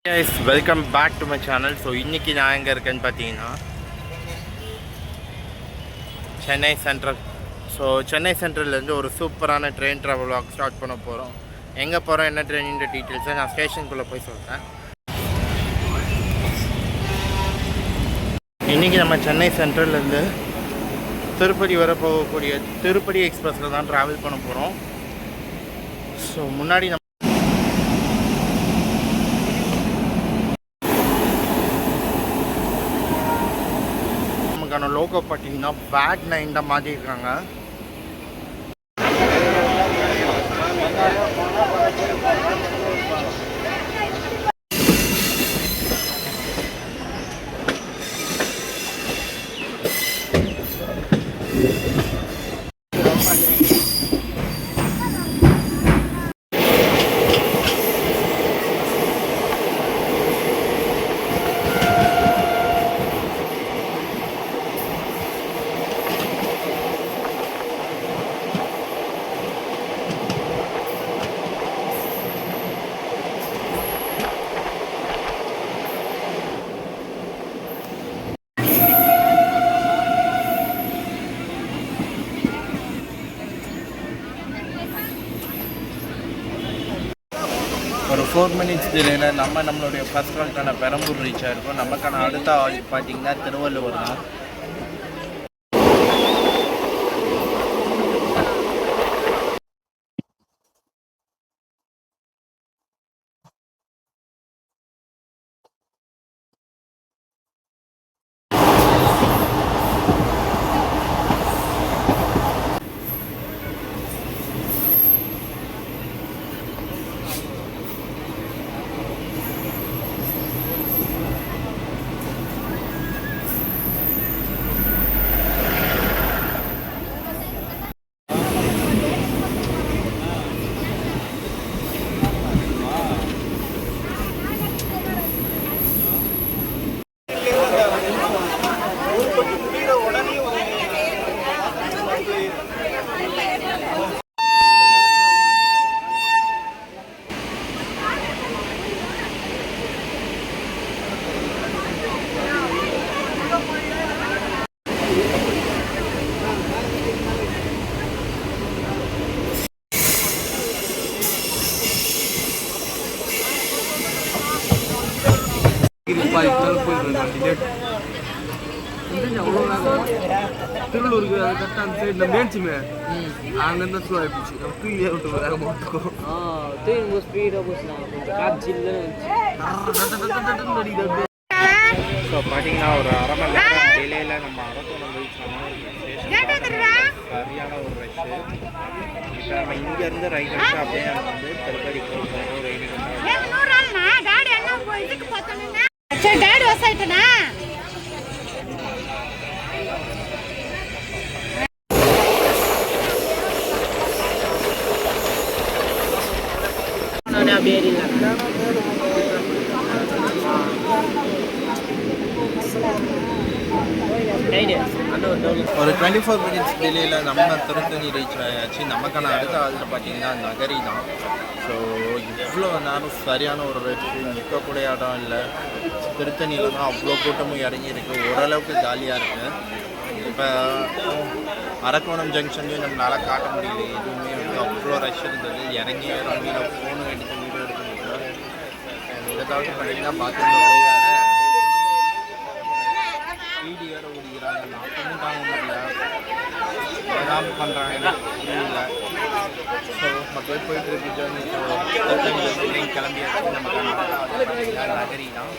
guys, welcome back to my channel. So இன்னைக்கு நான் எங்கே இருக்கேன்னு பார்த்தீங்கன்னா சென்னை சென்ட்ரல். ஸோ சென்னை சென்ட்ரல்லேருந்து ஒரு சூப்பரான ட்ரெயின் ட்ராவல் வாக் ஸ்டார்ட் பண்ண போகிறோம். எங்கே போகிறோம், என்ன ட்ரெயினின்ற டீட்டெயில்ஸை நான் ஸ்டேஷனுக்குள்ளே போய் சொல்கிறேன். இன்றைக்கி நம்ம சென்னை சென்ட்ரல்லேருந்து திருப்பதி வர போகக்கூடிய திருப்பதி எக்ஸ்பிரஸில் தான் ட்ராவல் பண்ண போகிறோம். ஸோ முன்னாடி நமக்கான லோகோ பார்த்தீங்கன்னா பேட் 9 மாதிரி இருக்காங்க. ஒரு 4 minutes டிலேயில் நம்மளுடைய ஃபர்ஸ்ட் ஹால்ட்டான பெரம்பூர் ரீச் ஆகிருக்கும். நமக்கான அடுத்த ஹால்ட் பார்த்திங்கன்னா திருவள்ளுவர் தான். திருவள்ளூருக்கு அது கரெக்டாக அந்த சைடில் மேய்ச்சிமே அங்கேருந்து ஸ்லோ ஆகிடுச்சு. நம்ம தூங்கி விட்டு வேக மாட்டோம். தூங்கி ஸ்பீடாக போச்சுனா கொஞ்சம் காய்ச்சல். ஸோ பார்த்தீங்கன்னா ஒரு அரை மணி நேரம் டிலேயில் நம்ம அரக்கோணம் சரியான ஒரு ரஷ்ஷு. இப்போ நம்ம இங்கேருந்து ரைட் எடுத்து அப்படியே நம்ம வந்து திருப்பதி போகிறோம். ரெயின் ஒரு 24 minutes டிலேயில் நம்ம திருத்தணி ரீச் ஆயாச்சு. நமக்கான அடுத்த ஆள்கிட்ட பார்த்தீங்கன்னா நகரி தான். ஸோ இவ்வளோ நேரம் சரியான ஒரு ரேட்டு, நிற்கக்கூட இடம் இல்லை. திருத்தணியில் தான் அவ்வளோ கூட்டமும் இறங்கியிருக்கு. ஓரளவுக்கு ஜாலியாக இருக்குது. இப்போ அரக்கோணம் ஜங்ஷன்லேயும் நம்மளால் காட்ட முடியல, எதுவுமே வந்து அவ்வளோ ரஷ் இருந்தது. இறங்கி முடியல, ஃபோனும் எடுத்து வீடியோ எடுக்க முடியல. இதை தவிர்த்து பார்த்தீங்கன்னா பாத்ரூமில் போய் வீடு வேறு ஓடிக்கிறாங்க. நாட்டும் தாங்க முடியல, ஏதாவது பண்ணுறாங்க இல்லை. ஸோ மக்கள் போயிட்டு இருக்கு ஜேர்னி. ஸோ கிளம்பியாச்சு. நமக்கு நகரி தான்.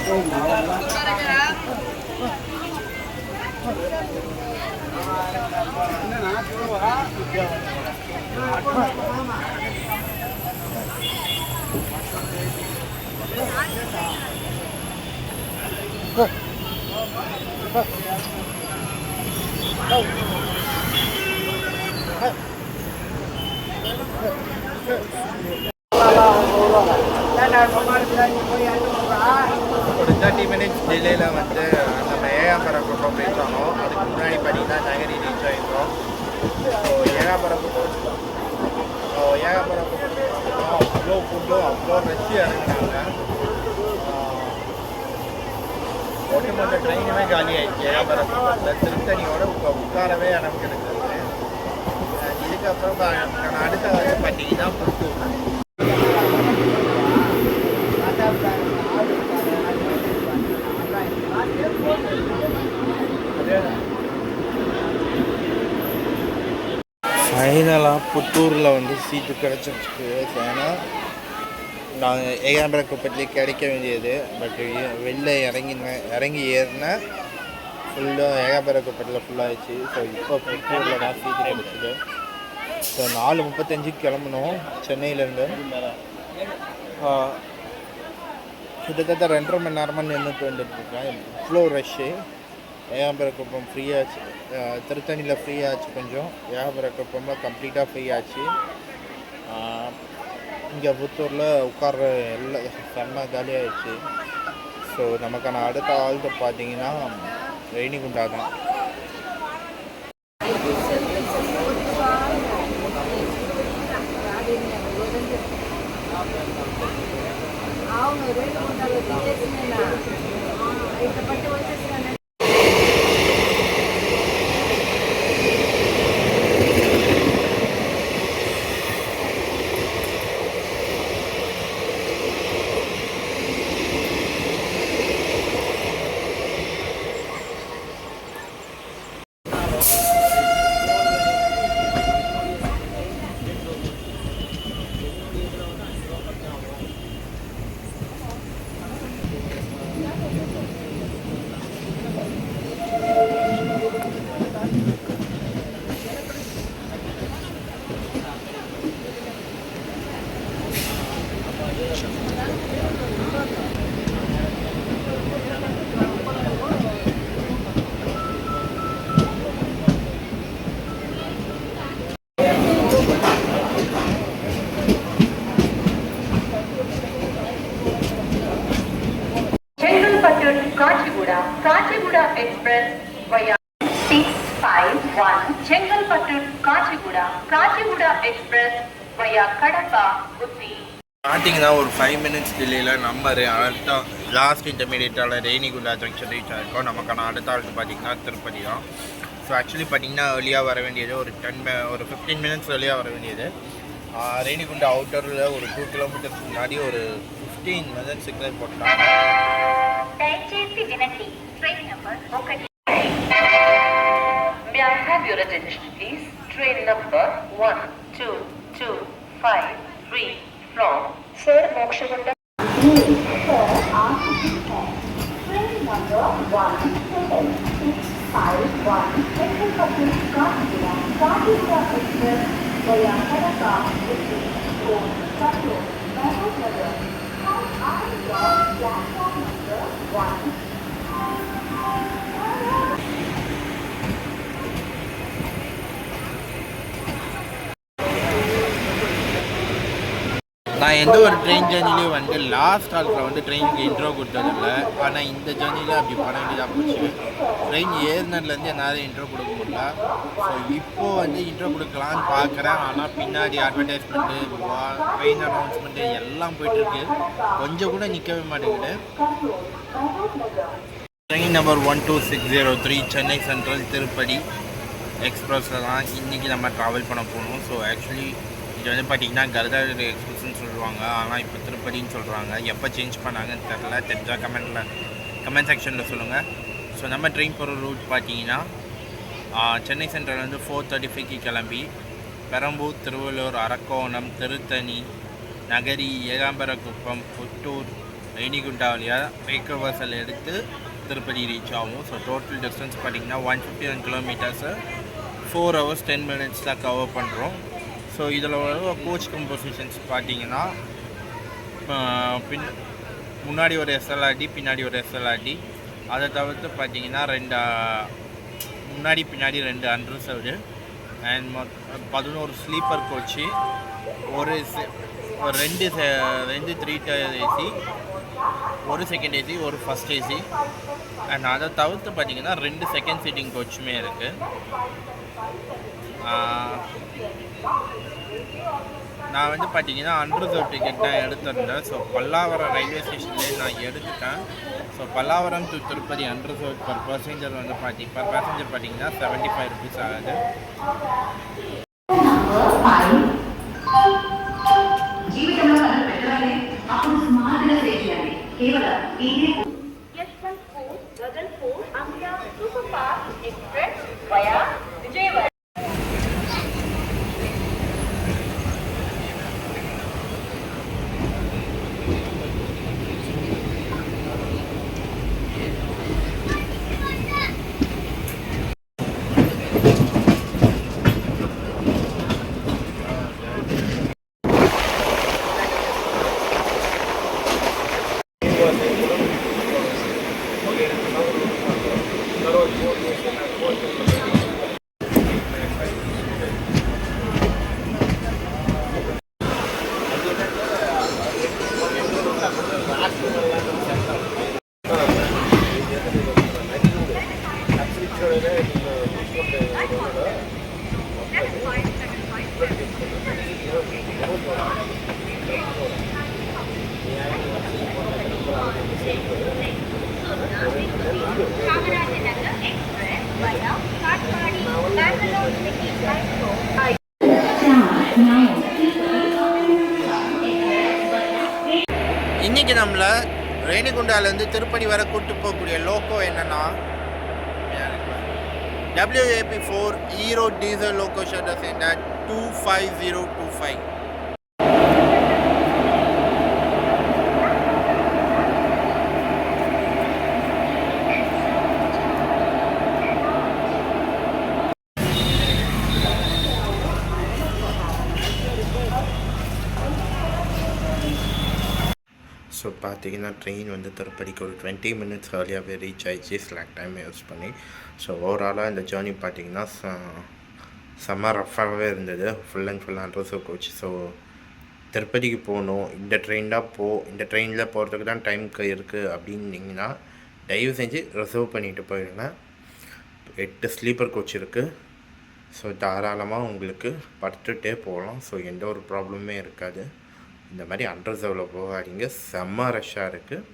ஒரு 30 மினிட்ஸ் டிலேயில் வந்து நம்ம ஏகாம்பரக்குப்பம் ரீச் ஆனோம். அதுக்கு முன்னாடி பார்த்தீங்கன்னா நகரி ரீச் ஆகிருக்கோம். ஸோ ஏகாம்பரக்குப்பம் அவ்வளோ ஃபுட்டும் அவ்வளோ ரஷ்ஷு இறங்கினாங்க. ஒட்டுமொத்த ட்ரெயினுமே காலி ஆகிடுச்சு. ஏகாம்பரக்குப்பத்தில் திருத்தணியோட உட்காரவே இடம் கிடைச்சது. இதுக்கப்புறம் அடுத்த வந்து பார்த்தீங்கன்னா புத்தூர். ஃபைனலாக புத்தூரில் வந்து சீட்டு கிடச்சிருக்கு. ஏன்னா நாங்கள் ஏகாம்பரக்குப்பத்துலேயே கிடைக்க வேண்டியது. பட் வெளில இறங்கி ஏறினேன் ஃபுல்லாக ஏகாம்பரக்குப்பத்தில் ஃபுல்லாகிடுச்சு. ஸோ இப்போ புத்தூரில் தான் சீட்டு கிடச்சிது. ஸோ 4:35 கிளம்பணும் சென்னையிலேருந்து. கிட்டத்தட்ட 2.5 மணி நேரமாக நின்றுட்டு வந்துட்டுருக்கேன். இவ்வளோ ரஷ்ஷு. ஏகாம்பரக்குப்பம் ஃப்ரீயாச்சு, திருத்தணியில் ஃப்ரீயாச்சு, கொஞ்சம் ஏகாம்பரக்குப்பமில் கம்ப்ளீட்டாக ஃப்ரீயாச்சு. இங்கே புத்தூரில் உட்கார்ற எல்லாம் செம்ம காலியாகிடுச்சு. ஸோ நமக்கான அடுத்த ஆள்கிட்ட பார்த்தீங்கன்னா ரெய்னிகுண்டா தான். Kachigouda Express via 651 Chengalpattu Kachigouda Express via Kadapa Utti. பார்த்தீங்கன்னா ஒரு 5 மினிட்ஸ் டிலேயில் நம்ம லாஸ்ட் இன்டர்மீடியட்டால் ரெய்னிகுண்டா ஜங்ஷன் ரீச் ஆகிருக்கோம். நமக்கான அடுத்த ஆள்ட்டு பார்த்தீங்கன்னா திருப்பதி தான். ஸோ ஆக்சுவலி பார்த்தீங்கன்னா ஏர்லியாக வர வேண்டியது ஒரு 15 மினிட்ஸ் ஏர்லியாக வர வேண்டியது. ரெய்னிகுண்டா அவுட்டரில் ஒரு 2 கிலோமீட்டர்ஸ் முன்னாடி ஒரு 15 மினிட்ஸ் சிக்னல் போட்டாங்க. Train number 1. May I have your attention please? Train number 1225 from Sir Mokshavanda. Train number 17651 Chengalpattu Kachigouda Express via Kadapa Utti Road, Kattur, Mahabubnagar. Platform number 1. நான் எந்த ஒரு ட்ரெயின் ஜேர்னிலையும் வந்து லாஸ்ட் ஆளுக்கு வந்து ட்ரெயினுக்கு இன்ட்ரோ கொடுத்ததில்லை. ஆனால் இந்த ஜேர்னியில் அப்படி பண்ண வேண்டியதாக போச்சு. ட்ரெயின் ஏறினதுலேருந்து என்னால் இன்ட்ரோ கொடுக்க முடியல. ஸோ இப்போது வந்து இன்ட்ரோ கொடுக்கலான்னு பார்க்குறேன். ஆனால் பின்னாடி அட்வர்டைஸ்மெண்ட்டு, ட்ரெயின் அனௌன்ஸ்மெண்ட்டு எல்லாம் போய்ட்டுருக்கு. கொஞ்சம் கூட நிற்கவே மாட்டேங்குது. Train number 12603 Chennai central Tirupati எக்ஸ்பிரஸில் தான் இன்றைக்கி நம்ம ட்ராவல் பண்ண போகணும். ஸோ ஆக்சுவலி இது வந்து பார்த்திங்கன்னா கருடார் எக்ஸ்பிரஸ்ன்னு சொல்லுவாங்க, ஆனால் இப்போ திருப்பதின்னு சொல்கிறாங்க. எப்போ சேஞ்ச் பண்ணாங்கன்னு தெரில, தெரிஞ்சால் கமெண்ட் செக்ஷனில் சொல்லுங்கள். ஸோ நம்ம ட்ரெயின் போகிற ரூட் பார்த்திங்கன்னா சென்னை சென்ட்ரல் வந்து 4:35 கிளம்பி பெரம்பூர், திருவள்ளூர், அரக்கோணம், திருத்தணி, நகரி, ஏகாம்பரக்குப்பம், புத்தூர், ரேணிகுண்டா வழியாக வேக்க வாசல் எடுத்து திருப்பதி ரீச் ஆகும். ஸோ டோட்டல் டிஸ்டன்ஸ் பார்த்திங்கன்னா 151 கிலோமீட்டர்ஸு 4 hours 10 minutes தான் கவர் பண்ணுறோம். ஸோ இதில் வர கோச் கம்போசிஷன்ஸ் பார்த்திங்கன்னா முன்னாடி ஒரு எஸ்எல்ஆர்டி, பின்னாடி ஒரு எஸ்எல்ஆர்டி. அதை தவிர்த்து பார்த்திங்கன்னா முன்னாடி பின்னாடி 2 அன்ரிசர்வ்டு அண்ட் 11 ஸ்லீப்பர் கோச்சு, ஒரு 2 3 டயர் ஏசி, ஒரு செகண்ட் ஏசி, ஒரு ஃபஸ்ட் ஏசி. அண்ட் அதை தவிர்த்து பார்த்திங்கன்னா 2 செகண்ட் சீட்டிங் கோச்சுமே இருக்குது. நான் வந்து பார்த்திங்கன்னா அன்ரிசர்வ் டிக்கெட் தான் எடுத்திருந்தேன். ஸோ பல்லாவரம் ரயில்வே ஸ்டேஷன்லேயே நான் எடுத்துட்டேன். So Pallavaram to Tirupati unreserved per passenger வந்து பார்த்திங்கன்னா 75 rupees ஆகுது. இன்றைக்கி நம்மளை ரேணிகுண்டாலேருந்து திருப்பதி வர கூட்டு போகக்கூடிய லோக்கோ என்னென்னா WAP4 hero diesel loco shutter centre 25025. So பார்த்தீங்கன்னா ட்ரெயின் வந்து திருப்பதிக்கு ஒரு 20 minutes ஏர்லியாகவே ரீச் ஆகிடுச்சு, ஸ்லாக் டைம் யூஸ் பண்ணி. ஸோ ஓவராலாக இந்த ஜேர்னி பார்த்திங்கன்னா செம்ம ரஃபாகவே இருந்தது. Full and full unreserved coach. So திருப்பதிக்கு போகணும், இந்த ட்ரெயினில் போகிறதுக்கு தான் டைமுக்கு இருக்குது அப்படின்னீங்கன்னா தயவு செஞ்சு ரிசர்வ் பண்ணிவிட்டு போயிடுங்க. 8 ஸ்லீப்பர் கோச் இருக்குது. ஸோ தாராளமாக உங்களுக்கு படுத்துகிட்டே போகலாம். ஸோ எந்த ஒரு ப்ராப்ளமே இருக்காது. இந்த மாதிரி அன்ரிசர்வில் போகாதீங்க, செம்ம ரஷ்ஷாக இருக்குது.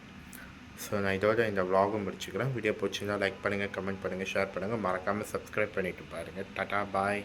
ஸோ நான் இதோட இந்த vlog முடிச்சுக்கிறேன். வீடியோ பிடிச்சிருந்தா லைக் பண்ணுங்கள், கமெண்ட் பண்ணுங்கள், ஷேர் பண்ணுங்கள், மறக்காமல் சப்ஸ்கிரைப் பண்ணிவிட்டு பாருங்கள். டாடா பாய்.